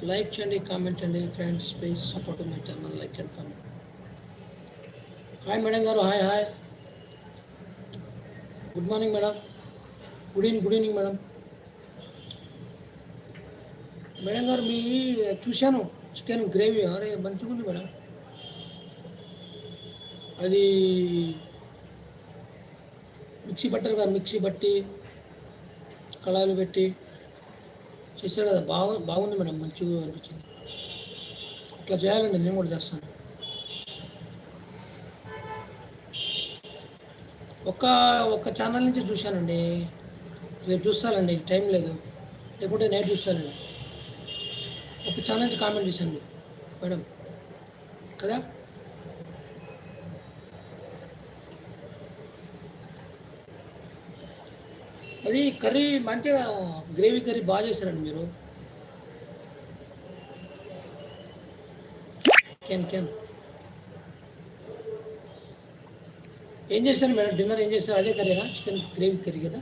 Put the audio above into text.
Like చేయండి, comment చేయండి friends. Please support my channel, like and comment. Hi madam గారు, hi hi, good morning madam. Good evening madam. Madam గారు మీ చూశాను chicken gravy, అరే మంచిగా ఉంది మేడం. అది మిక్సీ పట్టారు కదా, మిక్సీ బట్టి కళాయిలు పెట్టి చేశారు కదా, బాగుంది మేడం, మంచిగా అనిపించింది. అట్లా చేయాలండి, నేను కూడా చేస్తాను. ఒక్క ఒక్క ఛానల్ నుంచి చూశానండి, రేపు చూస్తానండి, టైం లేదు, లేకుంటే నైట్ చూస్తానండి. ఒక ఛానల్ నుంచి కామెంట్ చేశాను మేడం కదా. అది కర్రీ మంచిగా, గ్రేవీ కర్రీ బాగా చేశారండి మీరు. కెన్ ఏం చేస్తారు మేడం, డిన్నర్ ఏం చేస్తారు? అదే కర్రీనా, చికెన్ గ్రేవీ కర్రీ కదా.